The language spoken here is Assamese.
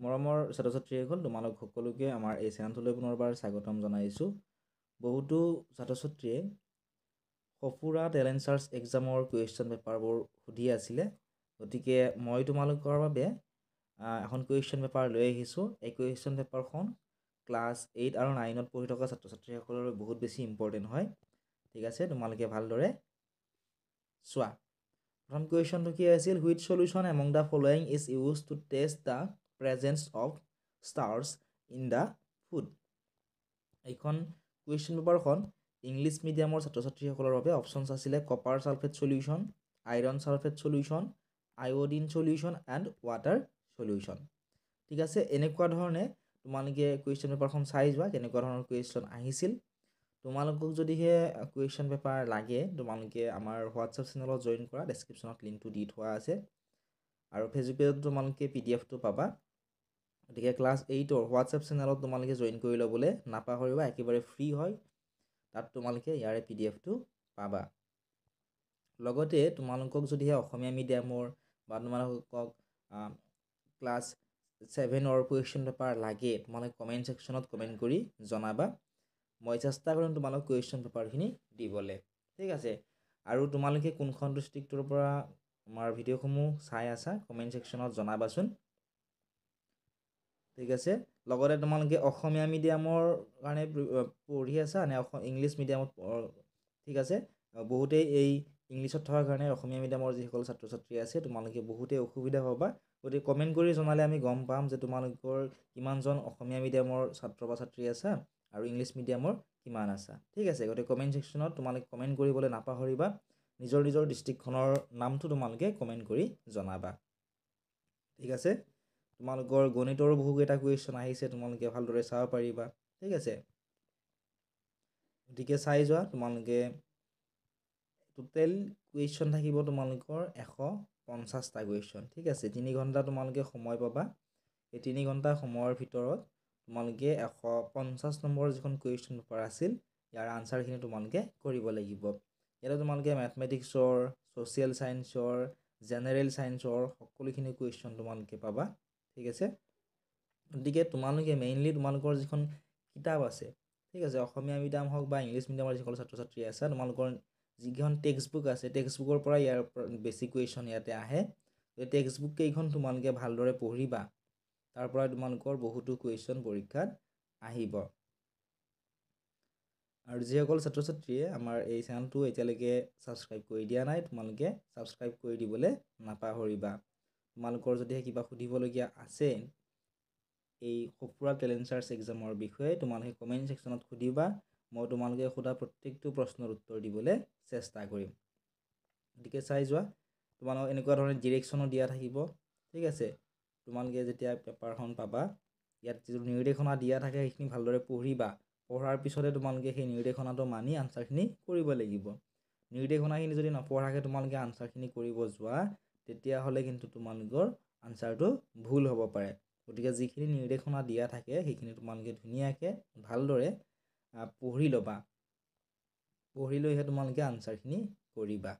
মৰমৰ ছাত্ৰ ছাত্ৰীসকল, তোমালোক সকলোকে আমাৰ এই চেনেলটোলৈ পুনৰবাৰ স্বাগতম জনাইছোঁ। বহুতো ছাত্ৰ ছাত্ৰীয়ে সফুৰা টেলেণ্ট চাৰ্চ এক্সামৰ কুৱেশ্যন পেপাৰবোৰ সুধি আছিলে, গতিকে মই তোমালোকৰ বাবে এখন কুৱেশ্যন পেপাৰ লৈ আহিছোঁ। এই কুৱেশ্যন পেপাৰখন ক্লাছ 8 আৰু 9ত পঢ়ি থকা ছাত্ৰ ছাত্ৰীসকলৰ বাবে বহুত বেছি ইম্পৰ্টেণ্ট হয়। ঠিক আছে, তোমালোকে ভালদৰে চোৱা। প্ৰথম কুৱেশ্যনটো কি আছিল? Which solution among the following is use to test the presence of stars in the food. এইখন কুৱেশ্যন পেপাৰখন ইংলিছ মিডিয়ামৰ ছাত্ৰ ছাত্ৰীসকলৰ বাবে অপশ্যনছ আছিলে copper sulphate solution, iron sulphate solution, iodine solution and water solution. ঠিক আছে, এনেকুৱা ধৰণে তোমালোকে কুৱেশ্যন পেপাৰখন চাই যোৱা কেনেকুৱা ধৰণৰ কুৱেশ্যন আহিছিল। তোমালোকক যদিহে কুৱেশ্যন পেপাৰ লাগে, তোমালোকে আমাৰ হোৱাটছএপ চেনেলত জইন কৰা, ডেছক্ৰিপশ্যনত লিংকটো দি থোৱা আছে, আৰু ফেচবুক পেজত তোমালোকে PDF-টো পাবা। গতিকে ক্লাছ 8ৰ হোৱাটছএপ চেনেলত তোমালোকে জইন কৰি ল'বলৈ নাপাহৰিবা, একেবাৰে ফ্ৰী হয়। তাত তোমালোকে ইয়াৰে PDF-টো পাবা। লগতে তোমালোকক যদিহে অসমীয়া মিডিয়ামৰ বা তোমালোকক ক্লাছ 7ৰ কুৱেশ্যন পেপাৰ লাগে, তোমালোকে কমেণ্ট ছেকশ্যনত কমেণ্ট কৰি জনাবা। মই চেষ্টা কৰিম তোমালোক কুৱেশ্যন পেপাৰখিনি দিবলৈ। ঠিক আছে, আৰু তোমালোকে কোনখন ডিষ্ট্ৰিক্টৰ পৰা আমাৰ ভিডিঅ'সমূহ চাই আছা কমেণ্ট ছেকশ্যনত জনাবাচোন। ঠিক আছে, লগতে তোমালোকে অসমীয়া মিডিয়ামৰ কাৰণে পঢ়ি আছা নে ইংলিছ মিডিয়ামত? ঠিক আছে, বহুতেই এই ইংলিছত থকাৰ কাৰণে অসমীয়া মিডিয়ামৰ যিসকল ছাত্ৰ ছাত্ৰী আছে তোমালোকে বহুতেই অসুবিধা পাবা। গতিকে কমেণ্ট কৰি জনালে আমি গম পাম যে তোমালোকৰ কিমানজন অসমীয়া মিডিয়ামৰ ছাত্ৰ বা ছাত্ৰী আছা আৰু ইংলিছ মিডিয়ামৰ কিমান আছা। ঠিক আছে, গতিকে কমেণ্ট ছেকশ্যনত তোমালোকে কমেণ্ট কৰিবলৈ নাপাহৰিবা। নিজৰ নিজৰ ডিষ্ট্ৰিক্টখনৰ নামটো তোমালোকে কমেণ্ট কৰি জনাবা। ঠিক আছে, তোমালোকৰ গণিতৰ বহুকেইটা কুৱেশ্যন আহিছে, তোমালোকে ভালদৰে চাব পাৰিবা। ঠিক আছে, গতিকে চাই যোৱা। তোমালোকে টোটেল কুৱেশ্যন থাকিব তোমালোকৰ 150টা কুৱেশ্যন। ঠিক আছে, 3 ঘণ্টা তোমালোকে সময় পাবা। এই 3 ঘণ্টা সময়ৰ ভিতৰত তোমালোকে 150 নম্বৰ যিখন কুৱেশ্যন পেপাৰ আছিল ইয়াৰ আনচাৰখিনি তোমালোকে কৰিব লাগিব। ইয়াতে তোমালোকে মেথমেটিক্সৰ, ছ'চিয়েল ছায়েন্সৰ, জেনেৰেল ছায়েন্সৰ সকলোখিনি কুৱেশ্যন তোমালোকে পাবা। ঠিক আছে, গতিকে তোমালোকে মেইনলি তোমালোকৰ যিখন কিতাপ আছে, ঠিক আছে, অসমীয়া মিডিয়াম হওক বা ইংলিছ মিডিয়ামৰ যিসকল ছাত্ৰ ছাত্ৰী আছে, তোমালোকৰ যিকেইখন টেক্সট বুক আছে টেক্সট বুকৰ পৰা ইয়াৰ বেছি কুৱেশ্যন ইয়াতে আহে। এই টেক্সট বুক কেইখন তোমালোকে ভালদৰে পঢ়িবা, তাৰ পৰা তোমালোকৰ বহুতো কুৱেশ্যন পৰীক্ষাত আহিব। আৰু যিসকল ছাত্ৰ ছাত্ৰীয়ে আমাৰ এই চেনেলটো এতিয়ালৈকে ছাবস্ক্ৰাইব কৰি দিয়া নাই, তোমালোকে ছাবস্ক্ৰাইব কৰি দিবলৈ নাপাহৰিবা। তোমালোকৰ যদিহে কিবা সুধিবলগীয়া আছে এই সফুৰা টেলেণ্ট চাৰ্চ এক্সামৰ বিষয়ে, তোমালোকে কমেণ্ট ছেকশ্যনত সুধিবা। মই তোমালোকে সোধা প্ৰত্যেকটো প্ৰশ্নৰ উত্তৰ দিবলৈ চেষ্টা কৰিম। গতিকে চাই যোৱা, তোমালোকক এনেকুৱা ধৰণে ডিৰেকশ্যনো দিয়া থাকিব। ঠিক আছে, তোমালোকে যেতিয়া পেপাৰখন পাবা ইয়াত যিটো নিৰ্দেশনা দিয়া থাকে সেইখিনি ভালদৰে পঢ়িবা। পঢ়াৰ পিছতে তোমালোকে সেই নিৰ্দেশনাটো মানি আনচাৰখিনি কৰিব লাগিব। নিৰ্দেশনাখিনি যদি নপঢ়াকৈ তোমালোকে আনচাৰখিনি কৰিব যোৱা, তেতিয়াহ'লে কিন্তু তোমালোকৰ আনচাৰটো ভুল হ'ব পাৰে। গতিকে যিখিনি নিৰ্দেশনা দিয়া থাকে সেইখিনি তোমালোকে ধুনীয়াকৈ ভালদৰে পঢ়ি ল'বা। পঢ়ি লৈহে তোমালোকে আনচাৰখিনি কৰিবা।